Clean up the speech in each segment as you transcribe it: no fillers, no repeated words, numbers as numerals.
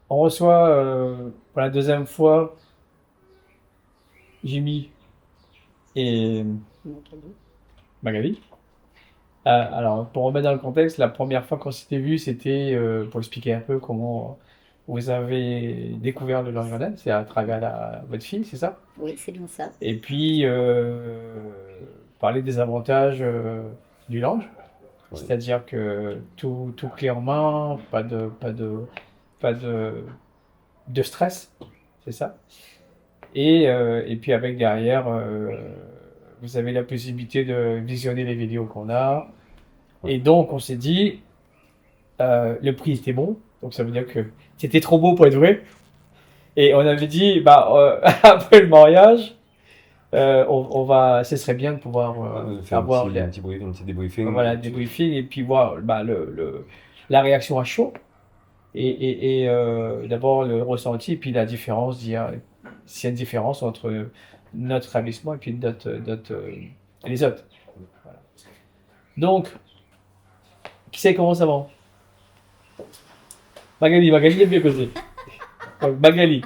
On reçoit pour la deuxième fois Jimmy et Magali. Alors, pour remettre dans le contexte, la première fois qu'on s'était vu, c'était pour expliquer un peu comment vous avez découvert le Loriot, c'est à travers votre fille, c'est ça? Oui, c'est bien ça. Et puis, parler des avantages du Lange, Oui. c'est-à-dire que tout clé en main, pas de stress, c'est ça? Et puis avec derrière, vous avez la possibilité de visionner les vidéos qu'on a. Oui. Et donc, on s'est dit, le prix était bon, donc ça veut dire que c'était trop beau pour être vrai. Et on avait dit, bah, après le mariage, ce serait bien de pouvoir Faire avoir un petit débriefing. voilà, des briefings et puis voir bah, la réaction à chaud. Et d'abord le ressenti, et puis la différence, dire s'il y a une différence entre notre établissement et puis les autres. Voilà. Donc, qui sait comment ça va? Magali est bien causé. Donc, Magali.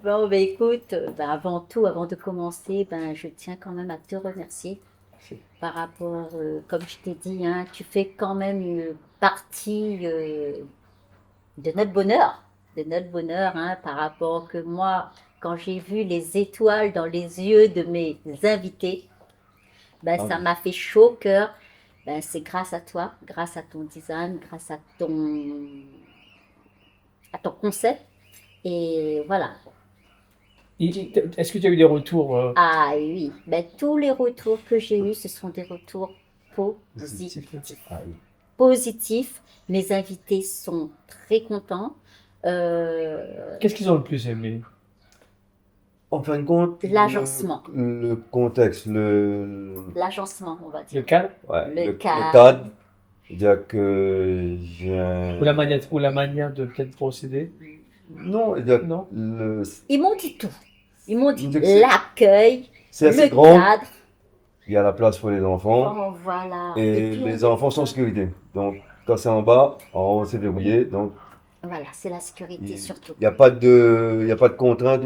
Bon, ben écoute, avant tout, avant de commencer, ben, je tiens quand même à te remercier par rapport, comme je t'ai dit, hein, tu fais quand même une partie de notre bonheur, hein, par rapport que moi, quand j'ai vu les étoiles dans les yeux de mes invités, ben, Ah ça oui. m'a fait chaud au cœur. Ben, c'est grâce à toi, grâce à ton design, grâce à ton concept. Et voilà. Est-ce que tu as eu des retours Ah oui, ben, tous les retours que j'ai eus, ce sont des retours positifs. Ah oui. Positifs. Mes invités sont très contents. Euh, qu'est-ce qu'ils ont le plus aimé? En fin de compte, L'agencement, le contexte, l'agencement, on va Le dire. cadre ouais, Le le cadre. cadre, c'est-à-dire que j'ai un... ou la manière de peut-être procéder? Non, c'est-à-dire Non? Ils m'ont dit tout. Ils m'ont dit c'est-à-dire que l'accueil, c'est assez le grand, cadre. il y a la place pour les enfants, Oh, voilà. Et et puis, les enfants sont en sécurité. Donc, quand c'est en bas, en haut, c'est verrouillé, donc voilà, c'est la sécurité il surtout. n'y a pas de contrainte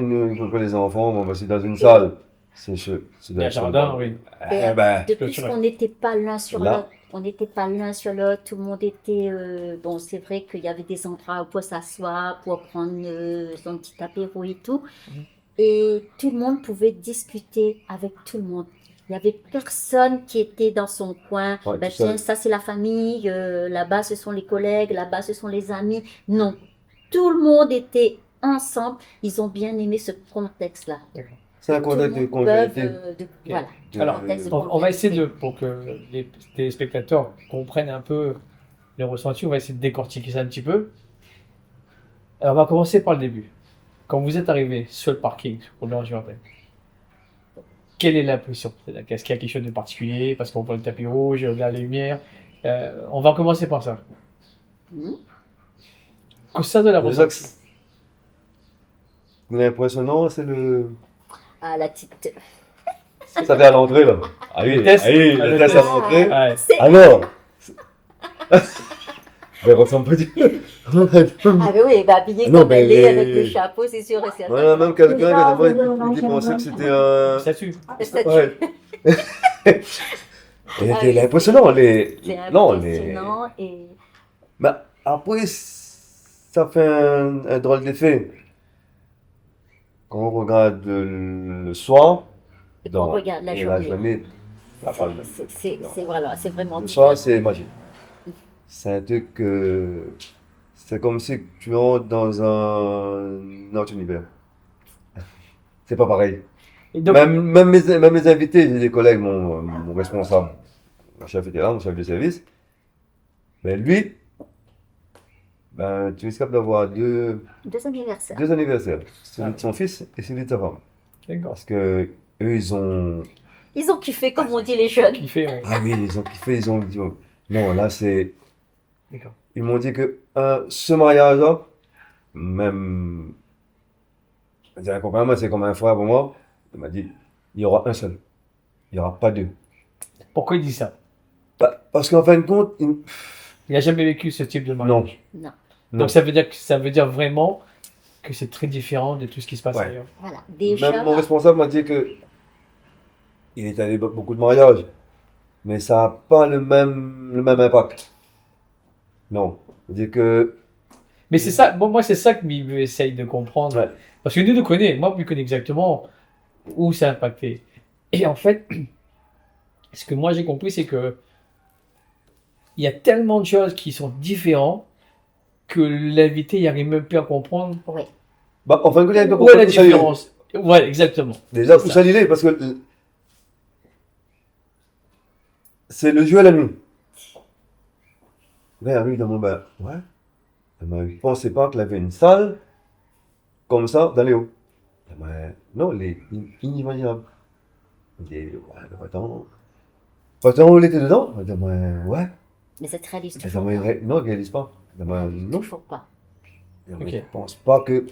pour les enfants. Bon, bah, c'est dans une Et, salle, c'est Il y dans a une salle. jardin, oui. et, Eh ben, de plus Clôturé. qu'on n'était pas l'un sur là, l'autre, on n'était pas l'un sur l'autre, tout le monde était... bon, c'est vrai qu'il y avait des endroits pour s'asseoir, pour prendre son petit apéro et tout. Mhm. Et tout le monde pouvait discuter avec tout le monde. Il n'y avait personne qui était dans son coin. ouais, Ben tout tiens, seul. ça c'est la famille, là-bas ce sont les collègues, là-bas ce sont les amis. Non, tout le monde était ensemble. Ils ont bien aimé ce contexte-là. D'accord. C'est Que un tout le contexte de monde peut, convivialité. Ok. voilà, Alors, contexte de on va essayer convivialité. pour que les téléspectateurs comprennent un peu les ressentis, on va essayer de décortiquer ça un petit peu. Alors, on va commencer par le début. Quand vous êtes arrivé sur le parking, pour le je rappelle, quelle est l'impression? Est-ce qu'il y a quelque chose de particulier? Parce qu'on voit le tapis rouge, la lumière. On va commencer par ça. Hmm. Que ça de la Déjà, ressenti. l'impressionnant, c'est le. Ah, la petite. Ça fait à l'entrée, là. Ah Le oui, test. ah oui, Ah, le le test test. à l'entrée. Ouais. C'est... Alors, ben, ressemble pas du Ah, mais oui, elle va habiller Non, comme elle est avec le mais. chapeau, c'est sûr et certain. Voilà, même quelqu'un, quand il pensait que c'était un. Statut. Le statut. Ouais. Et Ah c'est oui, impressionnant, c'est Non, les. impressionnant et Bah, après, ça fait un drôle d'effet. Quand on regarde le soir, qu'on regarde la et la journée. journée, la fin. Voilà, c'est vraiment Le soir, c'est différent. magique. C'est un truc c'est comme si tu entres dans un autre univers. C'est pas pareil. Et donc, Même mes invités, j'ai des collègues, mon responsable, mon chef était là, mon chef de service. Mais lui, ben, tu risques d'avoir Deux anniversaires. deux anniversaires. Celui ah, de son fils et celui de sa femme. d'accord. Parce que eux, ils ont. Ils ont kiffé, comme on dit les jeunes. Qui fait, Ah oui, ils ont kiffé, ils ont dit. Oh, non, là, c'est. d'accord. Ils m'ont dit que ce mariage-là, même. Je dirais, complètement, c'est comme un frère pour moi. Il m'a dit, il y aura un seul. Il n'y aura pas deux. Pourquoi il dit ça? Parce qu'en fin de compte, Il n'a jamais vécu ce type de non. mariage. Non. Non. Donc ça veut dire vraiment que c'est très différent de tout ce qui se passe Ouais. ailleurs. Voilà. Déjà, Même mon responsable m'a dit que il est allé à beaucoup de mariages, mais ça n'a pas le même impact. Non. C'est-à-dire que, Mais c'est ça, moi c'est ça que je essaye de comprendre. ouais. Parce que nous connaît, moi je connais exactement où ça a impacté. Et en fait, ce que moi j'ai compris, c'est que il y a tellement de choses qui sont différentes que l'invité il n'arrive même plus à comprendre oui. Bah, en fin de compte, il y a un peu où est la pour ça, il est. différence. Ouais, exactement. Déjà, C'est pour ça. ça, il est, parce que c'est le jeu à la nuit. Là, il arrive dans mon bain. Ouais. Je ne pensais pas qu'il avait une salle comme ça dans les hauts. Mais non, il est inimaginable. Il dit, ouais, attends, il était dedans. Je dis, ouais. Mais ça te réalise Je dis, toujours pas. non, il ne réalise pas. Je dis, non. Toujours pas. Je Ok. ne pense pas que.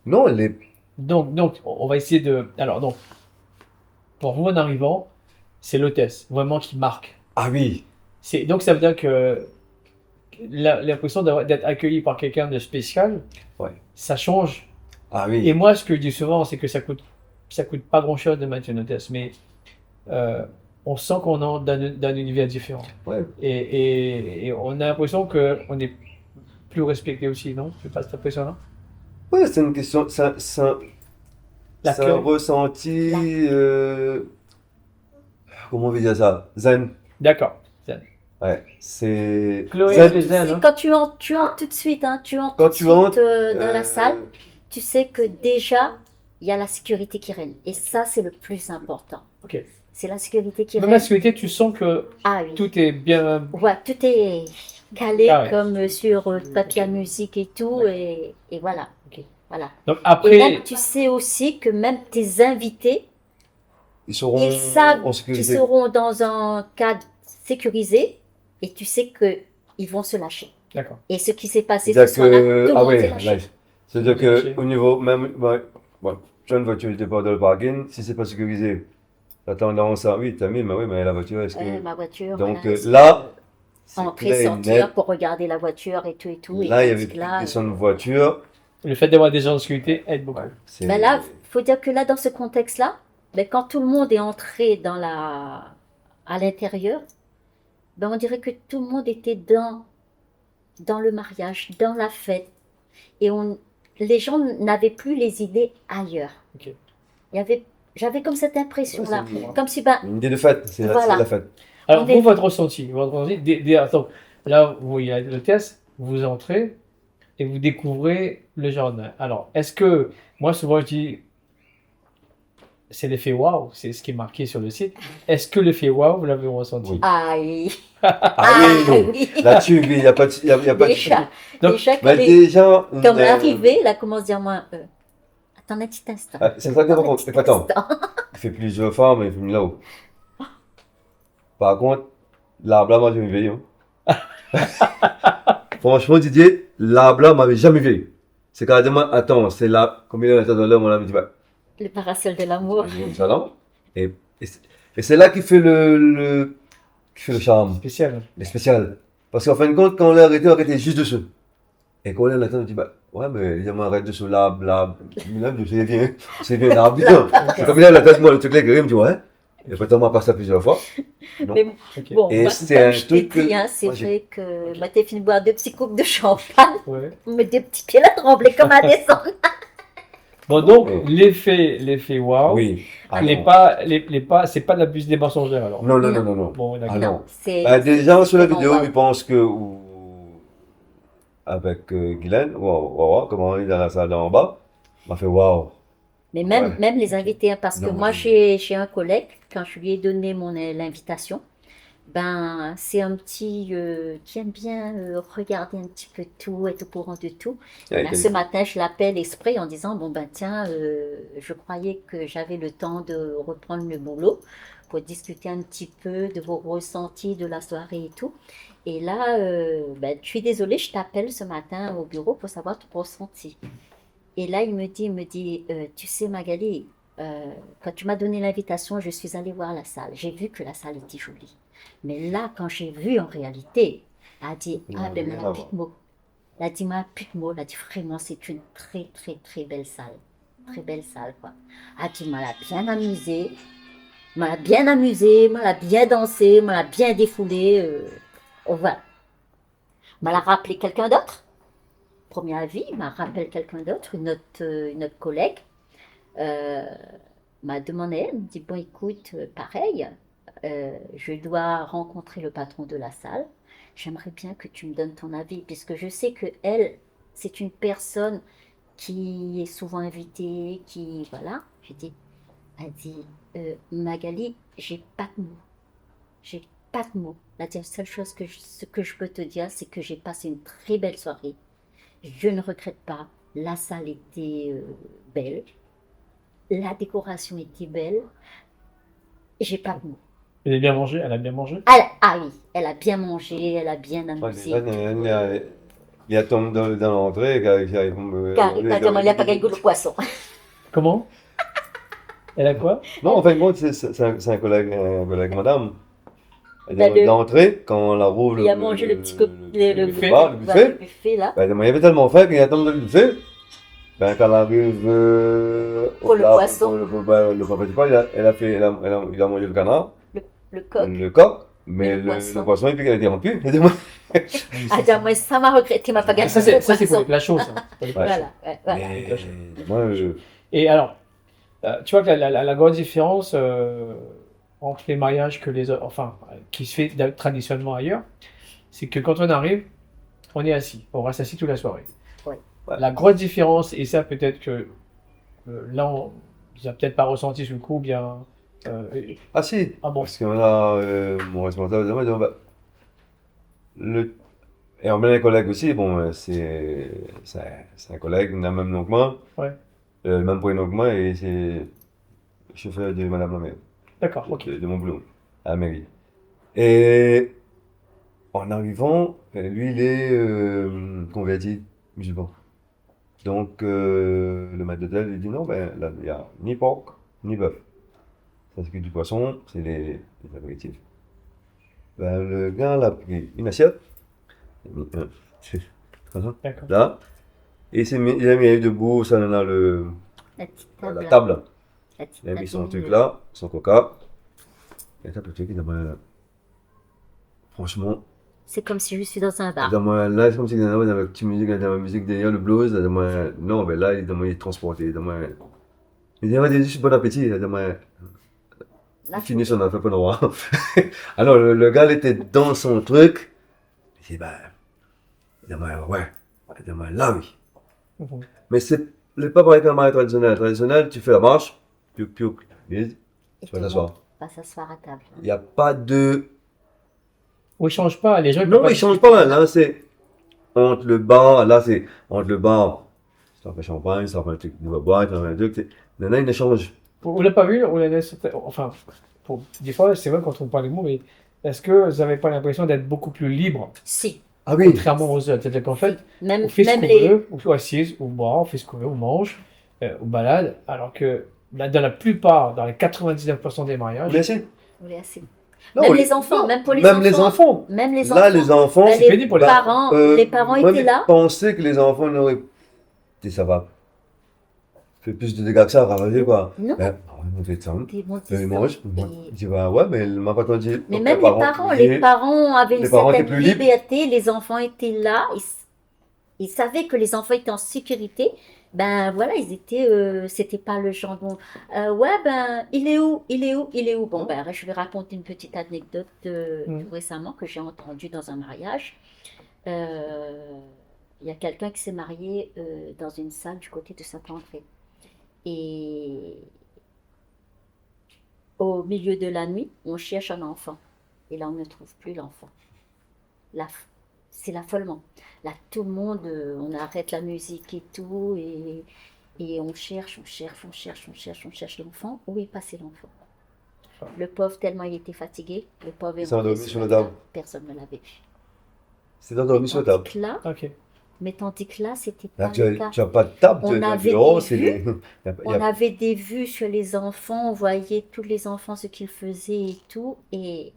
Non, il est. Donc, on va essayer de. Alors, donc, pour vous en arrivant, c'est l'hôtesse, vraiment qui marque. Ah oui. Donc, ça veut dire que l'impression d'être accueilli par quelqu'un de spécial, Ouais. ça change. Ah Et oui. moi, ce que je dis souvent, c'est que ça coûte pas grand-chose de mettre une hôtesse, mais on sent qu'on est dans un univers différent. Ouais. Et on a l'impression qu'on est plus respecté aussi, non? C'est pas cette impression-là? Ouais, c'est une question. C'est un L'accueil. ressenti. Comment on veut dire ça? Zen. D'accord. Ouais. C'est. Chloé, Zen. les Tu zen, sais, hein? quand tu entres tout de suite, hein, tu entres Quand tout de tu suite entres, dans la salle, tu sais que déjà, il y a la sécurité qui règne. Et ça, c'est le plus important. Ok. C'est la sécurité qui Même la règne. sécurité, tu sens que Ah oui. tout est bien. Ouais, tout est calé Ah ouais. comme sur papier à musique et tout. Et voilà. Ok. Voilà. Donc Et après, même, tu sais aussi que même tes invités, Ils seront ils savent en qu'ils sécurité. seront dans un cadre sécurisé et tu sais qu'ils vont se lâcher. d'accord. Et ce qui s'est passé C'est-à-dire ce soir-là, que. tout le Ah monde s'est ouais, lâché. nice. C'est-à-dire Tout le monde s'est que lâché. au niveau. Même. Ouais, bon, tu as une voiture, tu pas dans le parking. Si c'est pas sécurisé, tu as tendance à. Oui, t'as mis, mais oui, mais la voiture, est-ce que. Ma voiture, Donc voilà, c'est, là, c'est entrer, clair et sortir net. pour regarder la voiture et tout et tout. Là, il y et avait tandis que plus là, de question de voiture. Le fait d'avoir des gens de sécurité aide beaucoup. Ouais, c'est. ben là, faut dire que là, dans ce contexte-là, ben, quand tout le monde est entré à l'intérieur, ben, on dirait que tout le monde était dans le mariage, dans la fête. Et les gens n'avaient plus les idées ailleurs. Ok. J'avais comme cette impression-là. Ouais, c'est Comme si, ben, une idée de fête, c'est Voilà. la fête. Alors, On est- votre ressenti, attends, là, il y a le test, vous entrez et vous découvrez le jardin. Alors, est-ce que, moi, souvent, je dis, c'est l'effet waouh, c'est ce qui est marqué sur le site. Est-ce que l'effet waouh, vous l'avez ressenti? Oui. aïe, Ah oui, oui. là-dessus, oui, il n'y a pas de. Y a pas de- Déjà, Donc, déjà Mais quand déjà. comme arrivé, là, commence à dire, moi, attends un petit instant. Ah, c'est ça que Attends un par petit contre. Attends, instant. il fait plusieurs fois, mais il fait mieux là-haut. Par contre, l'arbre là, moi, j'ai jamais vu. Hein. Franchement, Didier, l'arbre là, m'avait jamais vu. C'est carrément, attends, c'est là, combien d'heures dans l'heure, mon ami, tu vas. Le parasol de l'amour. Ça, non? Et c'est là qui fait qui fait le charme, spécial. le spécial. Parce qu'en fin de compte, quand on l'a arrêté, on arrêtait juste dessus. Et quand on l'a atteint, on dit, bah, ouais, mais évidemment, arrête dessus, l'arbre. Là, c'est bien l'arbre, bien. C'est comme là, la tête, moi, le truc là, il me dit, ouais. Il a pas tellement passé plusieurs fois. Non. Mais Ok. bon, Et moi, c'est comme un je t'ai truc que- dit, hein, c'est moi, j'ai- vrai que t'es fini de boire 2 petits coupes de champagne, Ouais. mes 2 petits pieds là tremblaient comme à descendre. Bon, donc, Oui. l'effet waouh, Oui. Ah, n'est non. pas, c'est pas de la buse des mensongers, alors. Non, non, non, non, non. Bon, d'accord. Ah non. Non, c'est. Bah, déjà, sur la vraiment vidéo, waouh. ils pensent que, avec Guylaine, waouh, comment on est dans la salle d'en bas, m'a fait waouh. Mais même, Ouais. même les invités, hein, parce que Non, moi, mais- j'ai un collègue, quand je lui ai donné l'invitation, ben, c'est un petit qui aime bien regarder un petit peu tout, être au courant de tout. Ouais, Ben, ce matin, je l'appelle exprès en disant, bon ben tiens, je croyais que j'avais le temps de reprendre le boulot pour discuter un petit peu de vos ressentis de la soirée et tout. Et là, ben, je suis désolée, je t'appelle ce matin au bureau pour savoir ton ressenti. Et là, il me dit, tu sais Magali, quand tu m'as donné l'invitation, je suis allée voir la salle. J'ai vu que la salle était jolie. Mais là, quand j'ai vu en réalité, elle a dit, Non, ah ben rien à mon voir. petit mot. Elle a dit, moi, plus de mots. Elle a dit, vraiment, c'est une très, très, très belle salle. Très belle salle, quoi. Elle a dit, moi, elle a bien amusé. M'a bien amusé, m'a bien dansé, m'a bien défoulé. Voilà. M'a rappelé quelqu'un d'autre. Premier avis, m'a rappelé quelqu'un d'autre, une autre collègue. Euh, M'a demandé, elle me dit, bon écoute, pareil, je dois rencontrer le patron de la salle. J'aimerais bien que tu me donnes ton avis, puisque je sais que elle, c'est une personne qui est souvent invitée, qui, voilà. J'ai dit, elle dit, Magali, j'ai pas de mots. J'ai pas de mots. La seule chose ce que je peux te dire, c'est que j'ai passé une très belle soirée. Je ne regrette pas. La salle était belle. La décoration était belle. J'ai pas de mots. Elle a bien mangé, elle a bien mangé. Ah oui, elle a bien mangé, elle a bien amusé. Il y a Tom dans l'entrée qui arrive me. Il n'y a pas gagné le poisson. Comment? Elle a quoi? Non, en fin de compte, c'est un collègue, madame. Ben, le- L'entrée, quand on la rouvre, Il a mangé le petit le buffet. bar, le buffet. le buffet là. Ben, il y avait tellement faim qu'il y a Tom dans le buffet. Ben, quand elle arrive Pour le poisson. le papa du pain, il a mangé le canard, Le coq. le coq, mais Le poisson. le poisson, il a été rompu. Ah, dire, moi, ça m'a regretté, m'a pas gagné Ça, le c'est pour poisson. les plachos, ça. Pour les plachos. Voilà, voilà. Mais moi, Et alors, tu vois que la grande différence entre les mariages qui se fait traditionnellement ailleurs, c'est que quand on arrive, on est assis, on reste assis toute la soirée. Ouais. La grosse différence, et ça peut-être que là, on n'a peut-être pas ressenti sur le coup, ou bien. ah si, Ah bon, parce qu'on a mon responsable, il dit, bah, et on a un collègue aussi, bon, c'est un collègue, il a le même nom que moi, ouais, le même prénom que moi, et c'est le chauffeur de Madame la maire, d'accord, ok. de mon boulot, à la mairie. Et en arrivant, lui, il est converti musulman. Donc, le maître d'hôtel, il dit non, ben là, il n'y a ni porc, ni bœuf. Ça, c'est que du poisson, c'est les apéritifs. Ben, le gars, il a pris une assiette, il a mis D'accord. là, et il a mis debout, ça, là, La petite la table. table. La petite Il a mis son table. truc là, son coca. Et ça, le truc, il a dit, franchement, C'est comme si je suis dans un bar. là, c'est comme si il y avait dans la petite musique, dans la musique derrière, le blues. Non, mais là, il est transporté. Il dit, ouais, juste bon appétit. Là, Fini son affaire pour nous. Alors, le gars, il était dans son truc. Il dit, ben, ouais. Il dit, là, oui. Mhm. Mais c'est pas pareil qu'un mariage traditionnel. Traditionnel, tu fais la marche, piouc, piouc, vide, et tu tout vas le t'asseoir. monde va s'asseoir à table. Il n'y a pas de. Ou ils changent pas, les gens Non, peuvent il change pas. Là, c'est entre le bar. Là, c'est entre le bar. Ça fait champagne, ça fait un truc de boîte, ça fait un truc. Là, il change. On l'a pas vu, enfin, des fois, c'est vrai quand on parle de mots, mais est-ce que vous n'avez pas l'impression d'être beaucoup plus libre, Si. Ah oui. contrairement aux autres? C'est-à-dire qu'en fait, Même, on fait ce même qu'on les. veut, on fait assise, on boit, on fait ce qu'on veut, on mange, on balade, alors que dans la plupart, dans les 99% des mariages, Mais c'est. Oui, assez. Non, Même oui. les enfants, même pour les Même enfants. les enfants. Même les Là, enfants. les enfants. Ben, c'est pénible pour les parents, les parents moi, étaient là. Je pensais que les enfants n'auraient. Et ça va. Fait plus de dégâts que ça, ravager quoi. Non. Ben, on fait ça. Des bons Il mange. distants. Il dit, bah ouais, mais il m'a pas entendu. Mais Donc, même les parents avaient une les parents étaient certaine plus libres. liberté, les enfants étaient là, ils savaient que les enfants étaient en sécurité. Ben voilà, ils étaient, c'était pas le genre dont, ouais, ben, il est où, il est où, il est où. Bon, ben, je vais raconter une petite anecdote récemment que j'ai entendue dans un mariage. Il y a quelqu'un qui s'est marié dans une salle du côté de Saint-André. Et au milieu de la nuit, on cherche un enfant. Et là, on ne trouve plus l'enfant. Là, c'est l'affolement. Là, tout le monde, on arrête la musique et tout, et on cherche l'enfant. Où est passé l'enfant? Le pauvre, tellement il était fatigué, le pauvre est s'est endormi rentré sur la table. Personne ne l'avait vu. C'est endormi sur la table. ok. Mais tandis que là, c'était Là, pas le cas. tu n'as pas de table. On avait oh, des c'est vues. y a- On avait des vues sur les enfants, on voyait tous les enfants ce qu'ils faisaient et tout. Et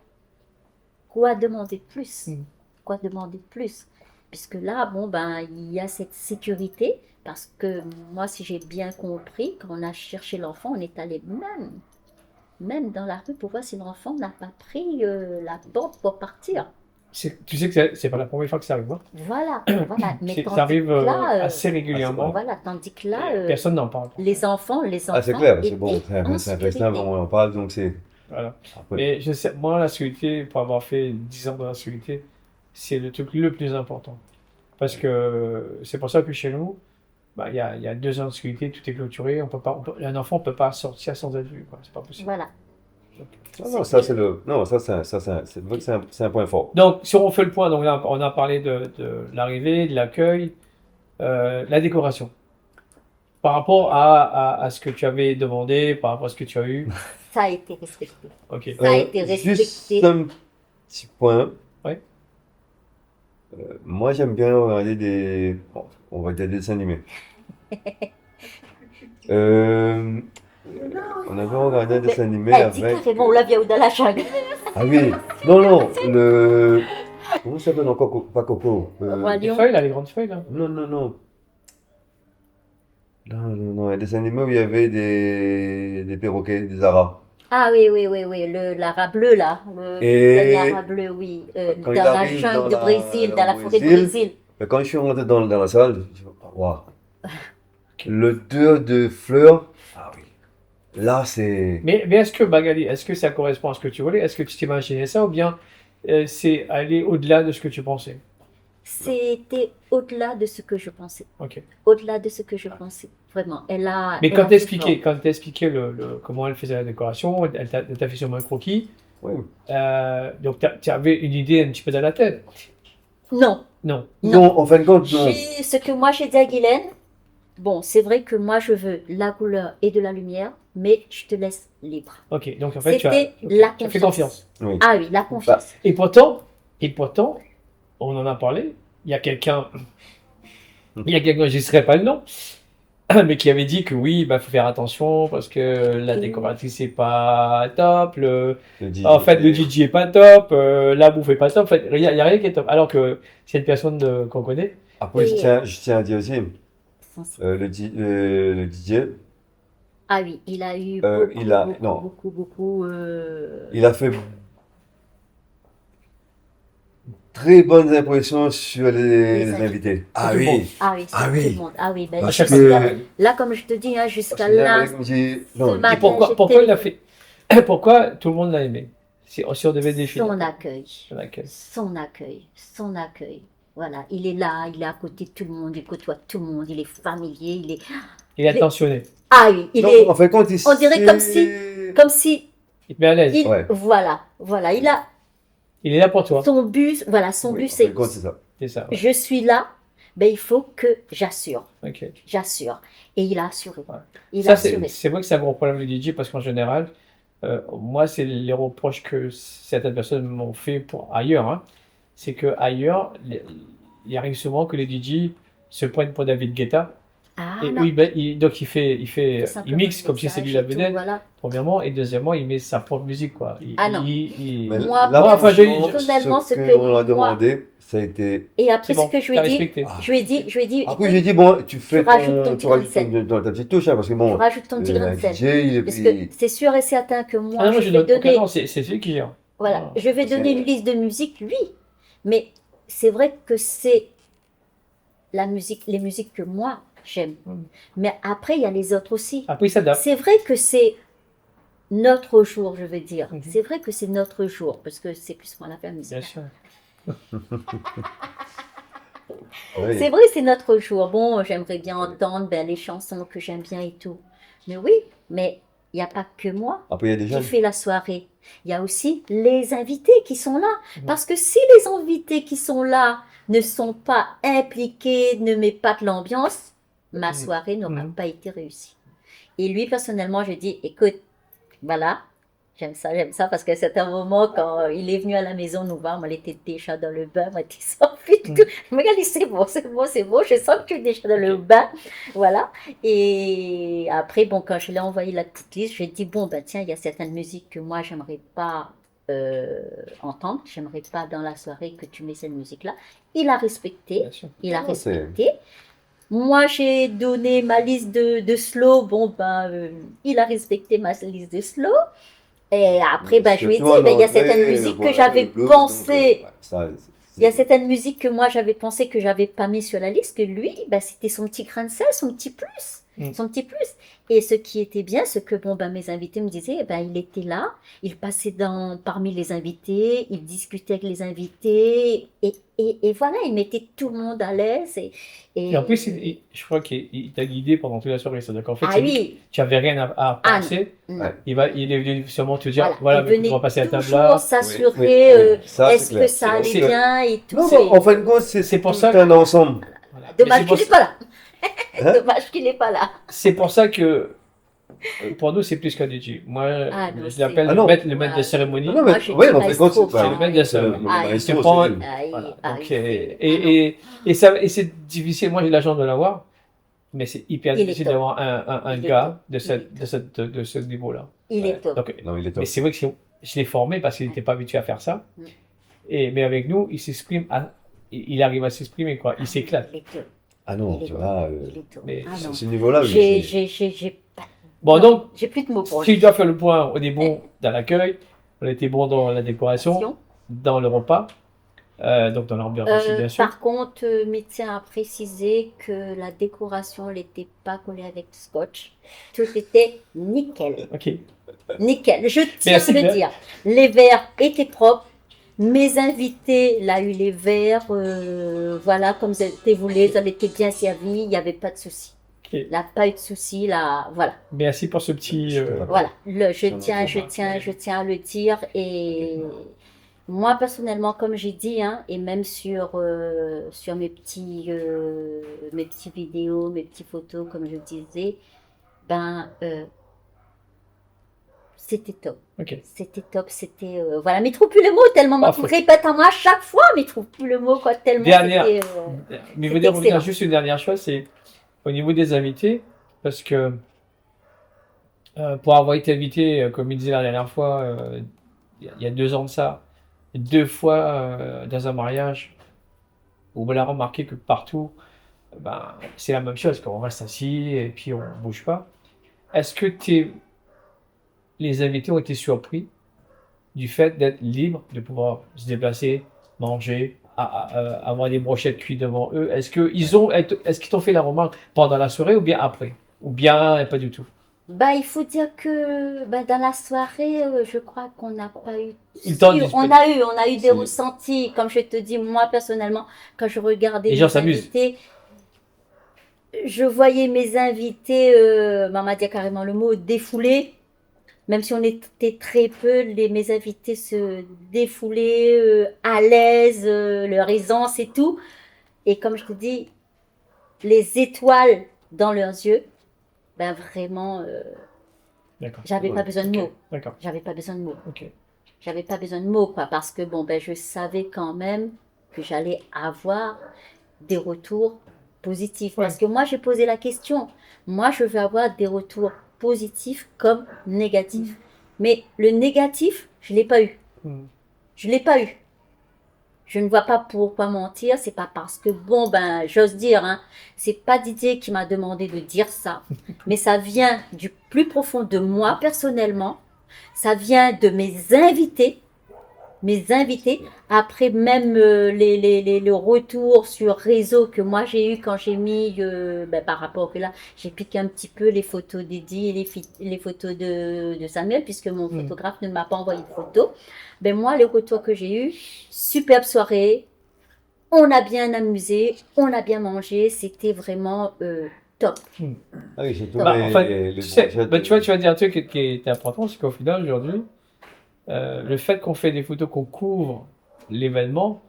quoi demander de plus? Mm. Quoi demander de plus? Puisque là, bon, ben, il y a cette sécurité, parce que moi, si j'ai bien compris, quand on a cherché l'enfant, on est allé même dans la rue pour voir si l'enfant n'a pas pris la porte pour partir. Tu sais que c'est pas la première fois que ça arrive, hein. Voilà, voilà. Mais Ça tandis arrive que là, assez régulièrement. voilà, tandis que là, Personne n'en parle. les enfants Ah, c'est clair, c'est bon, étaient en c'est un festin, sécurité. on en parle, donc c'est. Voilà. Après, Mais je sais, moi, la sécurité, pour avoir fait 10 ans dans la sécurité, c'est le truc le plus important. Parce que c'est pour ça que chez nous, bah, il y a 2 ans de sécurité, tout est clôturé. Un enfant ne peut pas sortir sans être vu, quoi. C'est pas possible. Voilà. non, ça, c'est le. Non, ça, c'est vrai que c'est un point fort. Donc, si on fait le point, donc là, on a parlé de l'arrivée, de l'accueil, la décoration. Par rapport à ce que tu avais demandé, par rapport à ce que tu as eu. Ça a été respecté. Ok. Ça a été respecté. Juste un petit point. Ouais. Moi, j'aime bien regarder bon, on va dire des dessins animés. On avait regardé un dessin animé Elle dit avec. carrément, la vieille de la jungle. Ah oui, non, comment ça s'appelle encore? Pas Coco. Roi Les Lion. feuilles, là, les grandes feuilles, là. Non, non, non. Non, un dessin animé où il y avait des perroquets, des aras. Ah oui, l'ara bleu là. Le Et dernier ara bleu, oui. quand Dans il la arrive jungle de dans Brésil, dans la au forêt de Brésil, Brésil. quand je suis rentré dans la salle, je dis, waouh, l'odeur de fleurs, ah oui, là c'est. Mais est-ce que, Magali, est-ce que ça correspond à ce que tu voulais? Est-ce que tu t'imaginais ça ou bien c'est aller au-delà de ce que tu pensais? C'était au-delà de ce que je pensais. Ok. Au-delà de ce que je pensais. Vraiment. Mais Elle quand a fait fort. t'expliquais comment elle faisait la décoration, elle t'a fait sûrement un croquis. Oui. Donc tu avais une idée un petit peu dans la tête. Non. Non. Non, en fin de compte, non. Ce que moi j'ai dit à Guylaine, bon, c'est vrai que moi je veux la couleur et de la lumière, mais je te laisse libre. Ok. Donc en fait, C'était ok, la tu as fait confiance. confiance. Oui. Ah oui, la confiance. Et pourtant, on en a parlé. Il y a quelqu'un, je ne serai pas le nom, mais qui avait dit que oui, bah faut faire attention parce que la décoratrice est pas top, en fait le DJ est pas top, la bouffe est pas top, en fait il y a rien qui est top. Alors que c'est une personne qu'on connaît. Après, Et- je tiens à dire aussi, le DJ, Ah oui, il a eu non. beaucoup. il a fait très bonnes impressions sur les Les invités. Ah oui. Ah oui, sur Ah tout oui. le monde. Ah oui, ben, Parce jusqu'à- que- là, comme je te dis, hein, jusqu'à Parce que là, j'avais dit, non, ce matin, Et pourquoi j'étais- il a fait, pourquoi tout le monde l'a aimé? Si on devait définir. son accueil. Son accueil. Son accueil. Voilà, il est là, il est à côté de tout le monde, il côtoie tout le monde, il est familier, il est. Il est attentionné. Ah oui, il non, est. en fin de compte, On dirait comme si. Il te met à l'aise. Il, Ouais. voilà, il a Il est là pour toi. son but, voilà, son Oui, but en fin c'est de compte, c'est ça. C'est ça. Ouais. je suis là, ben il faut que j'assure. Ok. Et il a assuré. Ouais. Il Ça, a assuré. c'est vrai que c'est un gros problème du DJ parce qu'en général, moi, c'est les reproches que certaines personnes m'ont fait pour ailleurs, hein. C'est que ailleurs, il arrive souvent que les DJ se prennent pour David Guetta. Ah Et non, oui, donc il tout simplement mixe comme si message c'est lui la et tout, vedette, voilà. premièrement, et deuxièmement, il met sa propre musique, quoi. Ah non. Mais Moi, là, enfin, franchement, personnellement, ce ce que qu'on a moi- demandé, ça a été. Et après C'est bon, ce que je lui t'as ai dit, respecté. je lui ai dit, Après, j'ai dit, bon, tu fais rajoutes ton tu petit grain de rajoutes sel. ta petite touche, hein, parce que tu bon, rajoutes ton petit grain un de sel. DJ, il Parce est. que c'est sûr et certain que moi, Ah non, moi, je je vais donne aucun donner, nom, c'est celui qui gère. voilà, Ah. je vais donner une liste de musique, oui, mais c'est vrai que c'est la musique, les musiques que moi j'aime. Mm. Mais après, il y a les autres aussi. Après, il s'adapte. C'est vrai que c'est notre jour, je veux dire. Mhm. C'est vrai que c'est notre jour, parce que c'est plus moi la faire musique. Bien sûr. Oui. C'est vrai, c'est notre jour. Bon, j'aimerais bien entendre les chansons que j'aime bien et tout. Mais oui, mais il n'y a pas que moi Après, il y a des qui jeunes. fait la soirée. Il y a aussi les invités qui sont là. Mhm. Parce que si les invités qui sont là ne sont pas impliqués, ne mettent pas de l'ambiance, ma Mhm. soirée n'aura Mhm. pas été réussie. Et lui, personnellement, je dis, écoute, voilà, j'aime ça, parce qu'à certains moments, quand il est venu à la maison nous voir, moi, il était déjà dans le bain, moi, il était sorti, Mhm. tout. Il m'a dit, c'est bon, je sens que tu es déjà dans le bain, voilà. Et après, bon, quand je lui ai envoyé la petite liste, je lui ai dit, bon, ben tiens, il y a certaines musiques que moi, j'aimerais pas entendre. J'aimerais pas dans la soirée que tu mets cette musique-là. Il a respecté. Bien sûr. Il a Ah, c'est- respecté. Moi, j'ai donné ma liste de slow. Bon, il a respecté ma liste de slow. Et après, je lui ai dit, Surtout en il y a anglais, certaines musiques que voilà, j'avais le blues, pensé. donc, ça, Il y a certaines musiques que moi j'avais pensé que j'avais pas mis sur la liste, que lui, c'était son petit grain de sel, son petit plus. Mm. Son petit plus. Et ce qui était bien, c'est que mes invités me disaient, il était là, il passait parmi les invités, il discutait avec les invités, et voilà, il mettait tout le monde à l'aise. Et en plus, je crois qu'il t'a guidé pendant toute la soirée. C'est-à-dire qu'en fait, ah oui, tu n'avais rien à Ah, penser. non. Ouais. Il est venu sûrement te dire, Voilà, voilà, il venait on va passer à table toujours là. s'assurer Oui, ça, c'est est-ce que clair. ça allait C'est- bien et tout. Non, Et- en fin de compte, c'est pour tout ça un ensemble. Voilà. Mais Dommage c'est pour qu'il n'est pas là. Hein? Dommage qu'il n'est pas là. C'est pour ça que pour nous, c'est plus qu'un DJ. Moi, Ah, non, je l'appelle Ah non. le maître de cérémonie. Non, Moi, mais je oui, dis en fin de compte, maestro, c'est C'est le maître de Ah, cérémonie. ah, le te maestro, prend- c'est lui. Voilà. ah, Donc, oui. et c'est difficile. Moi, j'ai la chance de l'avoir, mais c'est hyper Il est difficile top. d'avoir un Il est gars top. de ce niveau-là. Il est top. Donc, Non, il est top. mais c'est vrai que je l'ai formé parce qu'il n'était pas habitué à faire ça. Mm. Mais avec nous, il s'exprime, il arrive à s'exprimer, quoi. Il s'éclate. Il est top. Ah non, Il est tu top. vois, Il est top. mais Ah non. ce niveau-là, Bon, donc, J'ai plus de mots pour si lui. je dois faire le point, on est bon dans l'accueil, on était bon dans la décoration, Attention. dans le repas, donc dans l'ambiance aussi, bien sûr. Par contre, médecin a précisé que la décoration n'était pas collée avec scotch. Tout était nickel. Ok. Nickel. Je tiens Merci à le bien. dire. Les verres étaient propres. Mes invités, là, eu les verres, voilà, comme c'était voulu, ça était bien servi, il n'y avait pas de souci. Ok. Il n'y a pas eu de souci, là, voilà. Merci pour ce petit. Voilà, je tiens à le dire. Et moi, personnellement, comme j'ai dit, et même sur mes petits vidéos, mes petites photos, comme je disais, c'était top. Ok. C'était top, voilà, mais je trouve plus le mot tellement moi, Parfait. je répète à moi à chaque fois, mais je trouve plus le mot quoi tellement Dernière. c'était, Mais je c'était veux dire revenir excellent. juste une dernière chose, c'est au niveau des invités, parce que pour avoir été invité, comme il disait la dernière fois, il y a 2 ans de ça, 2 fois dans un mariage, où on a remarqué que partout, c'est la même chose, qu'on reste assis et puis on ne bouge pas. Est-ce que les invités ont été surpris du fait d'être libres, de pouvoir se déplacer, manger, avoir des brochettes cuites devant eux? Est-ce qu'ils t'ont fait la remarque pendant la soirée ou bien après? Ou bien pas du tout? Il faut dire que dans la soirée, je crois qu'on n'a pas eu. Ils t'ont Si, dit- on a eu des Si. ressentis, comme je te dis, moi personnellement, quand je regardais Les gens mes s'amusent. invités, je voyais mes invités, on m'a dit carrément le mot, défoulés. Même si on était très peu, mes invités se défoulaient à l'aise, leur aisance et tout. Et comme je te dis, les étoiles dans leurs yeux, vraiment, D'accord. j'avais pas besoin de Ok. mots. D'accord. J'avais pas besoin de mots. Ok. J'avais pas besoin de mots, quoi, parce que je savais quand même que j'allais avoir des retours positifs. Ouais. Parce que moi, j'ai posé la question. Moi, je veux avoir des retours positifs comme négatifs. Mais le négatif, je l'ai pas eu. Hmm. Je l'ai pas eu. Je ne vois pas pourquoi mentir. C'est pas parce que j'ose dire, c'est pas Didier qui m'a demandé de dire ça, mais ça vient du plus profond de moi personnellement. Ça vient de mes invités. Après même le retour sur réseau que moi j'ai eu quand j'ai mis par rapport que là j'ai piqué un petit peu les photos d'Eddie et les photos de Samuel puisque mon photographe ne m'a pas envoyé de photos. Moi les retours que j'ai eu, superbe soirée, on a bien amusé, on a bien mangé, c'était vraiment top. Ah oui, c'est tout. Enfin, les tu sais, brochettes, tu vois, tu vas dire un truc qui est important, c'est qu'au final, aujourd'hui, le fait qu'on fait des photos, qu'on couvre l'événement,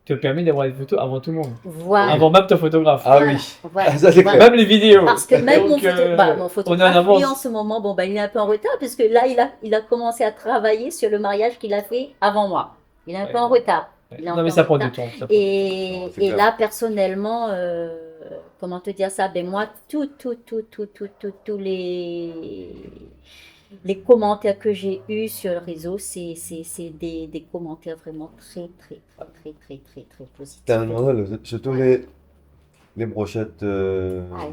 te permet d'avoir des photos avant tout le monde. Voilà. Avant même ton photographe. Ah oui. Voilà. Ça, c'est Voilà. clair. Même les vidéos. Parce que même mon, Donc, mon on est en photographe, avance. lui, en ce moment, il est un peu en retard, parce que là, il a commencé à travailler sur le mariage qu'il a fait avant moi. Il est un peu en retard. Il est un Non, peu mais en ça prend retard. du temps. Et, Non, c'est et clair. là, personnellement, comment te dire ça? Moi, tous les commentaires que j'ai eus sur le réseau, c'est des commentaires vraiment très positifs. Tellement, surtout les brochettes Ah,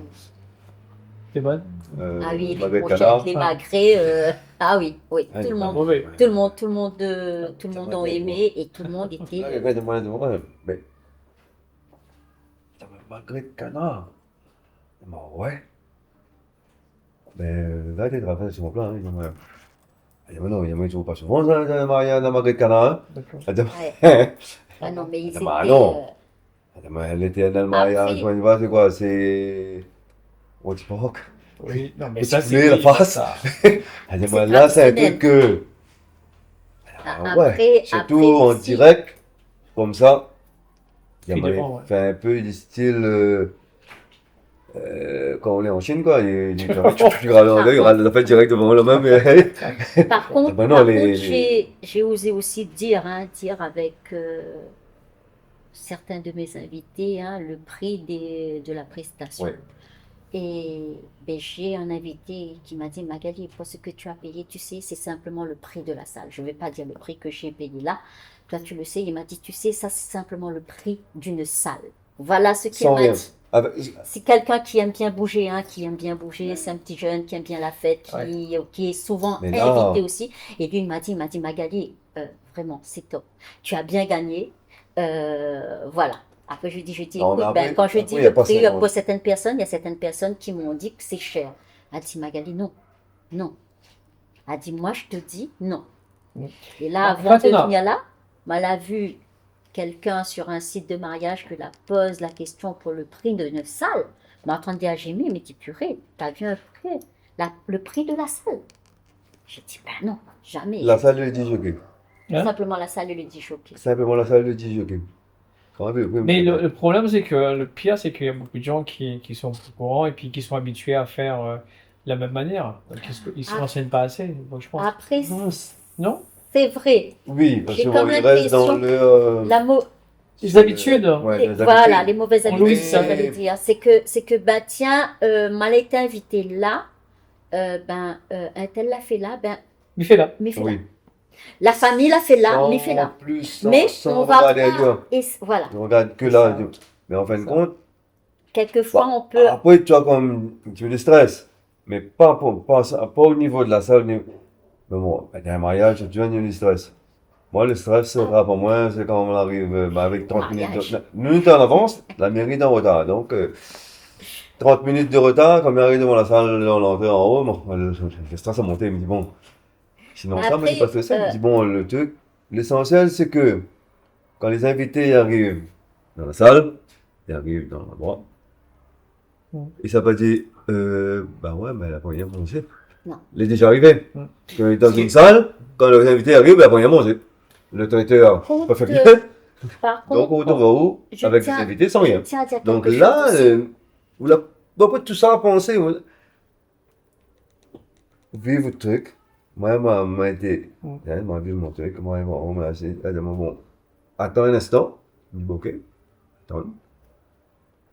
C'est bon? ah oui, les magret de brochettes, canard. les magrets, ah oui, oui, Ah, tout le pas monde, mauvais. tout le monde a aimé et tout le monde était. Là, quelqu'un demande, mais t'as un magret de canard? Bah ouais. Mais là, t'es travaillé sur mon plan. Hein, il dit, mais non, il ne trouve pas souvent ça, un magret de canard. Hein. D'accord. Elle dit, Ouais. Ah non, mais ils Bah étaient. non. Elle était dans le mariage, Après- on y va, c'est quoi? C'est. What the fuck? Oui, non, mais Petit ça, poulet, c'est. la face. ça. Elle dit, C'est mais là, c'est un traditionnel. truc que. Ouais, surtout en aussi, direct, comme ça. Il y a Évidemment, moyen ouais. de faire un peu du style. Quand on est en Chine, quoi, il a fait direct devant le même. Par contre, Ben non, par les- contre, j'ai osé aussi dire, dire avec certains de mes invités, le prix de la prestation. Ouais. Et ben, j'ai un invité qui m'a dit, Magali, pour ce que tu as payé, tu sais, c'est simplement le prix de la salle. Je ne vais pas dire le prix que j'ai payé là. Toi, tu le sais. Il m'a dit, tu sais, ça, c'est simplement le prix d'une salle. Voilà ce qu'il Sans m'a rien. dit. C'est quelqu'un qui aime bien bouger, qui aime bien bouger. C'est un petit jeune qui aime bien la fête, qui est souvent Mais là- invité aussi. Et lui, il m'a dit, Magali, vraiment, c'est top. Tu as bien gagné. Voilà. Après, je dis, Non, mais écoute, après- quand je après, dis il y a le pas prix 50. pour certaines personnes, il y a certaines personnes qui m'ont dit que c'est cher. Elle dit, Magali, non, non. Elle dit, moi, je te dis non. Mm. Et là, Ah, avant de Fatima. venir là, elle a vu quelqu'un sur un site de mariage que la pose la question pour le prix d'une salle. Elle m'a entendu à gémir, mais dis purée, t'as vu un prix, le prix de la salle. J'ai dit, ben non, jamais. La salle le dit jockey. Hein? Simplement la salle le dit choqué. Simplement la salle le dit jockey. Quand même, oui, Mais le problème, c'est que le pire, c'est qu'il y a beaucoup de gens qui sont au courant et puis qui sont habitués à faire la même manière. Donc, ils ne se Ah. renseignent pas assez, donc, je pense. Après, Non? c'est vrai. Oui, parce J'ai que comme bon, il reste dans l'impression le. La mo- Les habitudes. Ouais, les Voilà, habitudes. les mauvaises On habitudes, louise ça ça. j'allais dire. C'est que, bah tiens, mal été invité là, un tel l'a fait là, Mais fais là. mais fait Oui. là. La famille l'a fait là, Sans mais fait là. plus, sans, Mais sans on va regarder pas. ailleurs. Voilà. On regarde que là. Ça. Mais en fin de Ça. compte, Quelquefois, on peut. après, tu as comme. Tu as du stress. Mais pas au niveau de la salle. Mais bon, dans un mariage, tu as du stress. Moi, le stress sera pour moi, c'est quand on arrive avec 30 Mariage. minutes en avance, la mairie est en retard. Donc, 30 minutes de retard, quand on arrive devant la salle, on l'entrée en haut, bon, le stress a monté, il me dit bon. Sinon, ça, moi, Après, j'ai pas fait ça. Il me dit bon, le truc, l'essentiel, c'est que quand les invités arrivent dans la salle, ils arrivent dans l'endroit, et ça va dire, bah ouais, mais la première manger. Non. Il est déjà arrivé. Mm. Quand il est dans une salle, quand les invités arrivent, la première manger. Le traiteur Contre- pas fait bien. Par Donc, contre, on va où je avec tiens- les invités sans je rien. tiens à dire Donc quelque là, chose aussi. vous n'avez pas tout ça à penser. Vous vivez votre truc. Moi, m'a été. Mm. Elle m'a vu mon truc. Moi, on m'a assis. Elle m'a dit bon, attends un instant. Je dis ok, attends.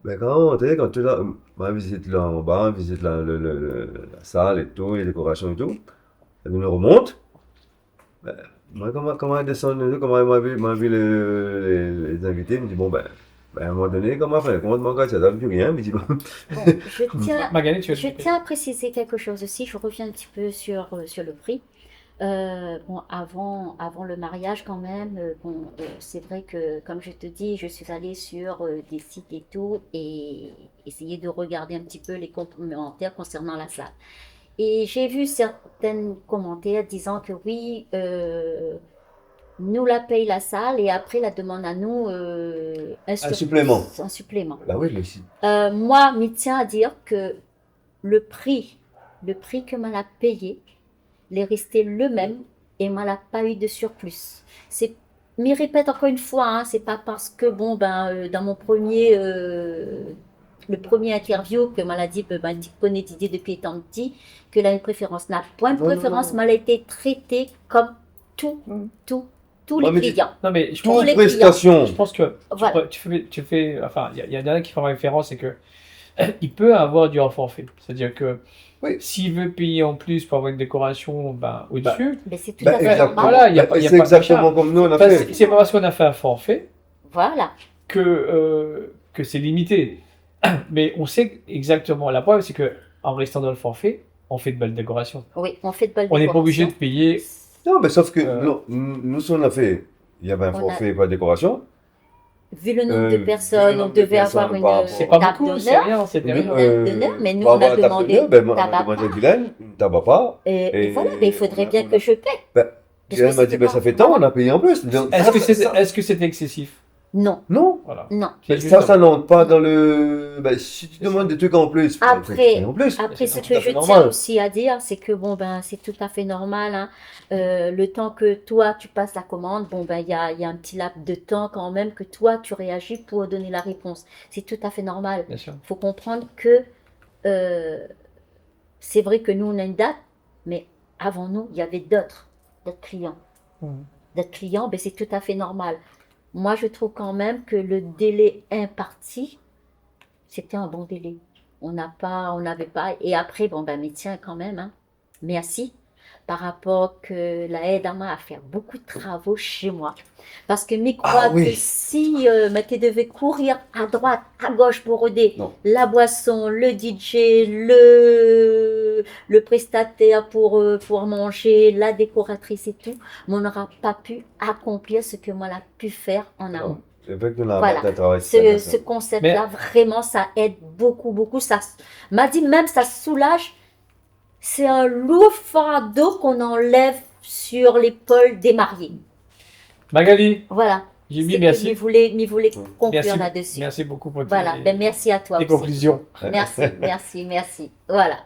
Mais quand on rentre, quand tu là, ma visite là en bas, visite la salle et tout, les décorations et tout, elle nous remonte. Ben, moi, comment elle descend, comment elle m'a vu les invités, elle me dit bon, à un moment donné, comment elle fait? Comment elle m'engage, ça donne plus rien, elle me dit bon. Bon, Magali, tu veux je tiens à préciser quelque chose aussi. Je reviens un petit peu sur le prix. Bon, avant le mariage quand même, c'est vrai que comme je te dis, je suis allée sur des sites et tout et essayer de regarder un petit peu les commentaires concernant la salle. Et j'ai vu certains commentaires disant que oui, nous la paye la salle et après la demande à nous un supplément. Un supplément. Bah oui, mais si. Moi, m'y tiens à dire que le prix que m'en a payé, il est resté le même et m'en a pas eu de surplus. Mais répète encore une fois, c'est pas parce que bon dans mon premier le premier interview que m'a dit connaît Didier depuis étant petit que là une préférence. La point de Non, non, préférence non. m'a été traité comme tous Ouais, les mais tu- clients. Non, mais je pense, Toute les prestation. je pense que Voilà. tu fais, enfin, il y a un qui fait référence, c'est que il peut avoir du hors forfait. C'est-à-dire que Oui. s'il veut payer en plus pour avoir une décoration au-dessus, Mais c'est tout Ben, à fait exactement. normal. voilà, il y a pas- il y a C'est pas de exactement charge. comme nous on a Enfin, fait. c'est pas parce qu'on a fait un forfait Voilà. que c'est limité. Mais on sait exactement. La preuve, c'est que en restant dans le forfait, on fait de belles décorations. Oui, on fait de belles On n'est pas obligé de décorations. payer. Non, mais sauf que Euh. non, nous, ce qu'on a fait, il y avait un On a- forfait par décoration. Vu le nombre de vu personnes, le on nombre de devait avoir personnes une par rapport- C'est pas table beaucoup, c'est d'honneur. rien, c'était Oui. rien. d'honneur, mais nous, par on a rapport à la table demandé d'honneur, ben, moi, on tabac a demandé à pas. Guylaine, une tabac pas. Et Et voilà, mais il faudrait bien que je paie. Ben, Parce Guylaine que m'a dit, c'était ben, pas- ça fait tant, voilà. on a payé en plus. Donc, Est-ce que ça- c'est est-ce que c'est excessif? Non, Non. Voilà. non. C'est Ça, juste ça n'entre pas dans le. Ben, si tu demandes des trucs en plus, ben, Après- faut payer en plus. Après, C'est ce tout que à je fait tiens normal. aussi à dire, c'est que bon, ben, c'est tout à fait normal, hein. Le temps que toi, tu passes la commande, bon, ben, il y a un petit laps de temps quand même que toi, tu réagis pour donner la réponse. C'est tout à fait normal. Bien sûr. Il faut comprendre que c'est vrai que nous, on a une date, mais avant nous, il y avait d'autres clients. Mhm. D'autres clients, ben, c'est tout à fait normal. Moi, je trouve quand même que le délai imparti, c'était un bon délai. On n'avait pas. Et après, bon, ben, mais tiens, quand même, hein, merci. Par rapport que la aide à moi à faire beaucoup de travaux chez moi. Parce que m'y crois oui. que si mais tu devais courir à droite, à gauche pour aider Non. la boisson, le DJ, le prestataire pour manger, la décoratrice et tout, mais on n'aura pas pu accomplir ce que moi l'a pu faire en amont. Non. C'est vrai que nous, on a Voilà. un travail. Ce concept-là, vraiment, ça aide beaucoup, beaucoup. Ça m'a dit même, ça soulage. C'est un lourd fardeau qu'on enlève sur l'épaule des mariés. Magali, Voilà. Jimmy, C'est que merci. m'y voulait conclure Merci, là-dessus. merci beaucoup pour Voilà. tes, Ben, merci à toi tes aussi. conclusions. Merci, merci, merci. Voilà.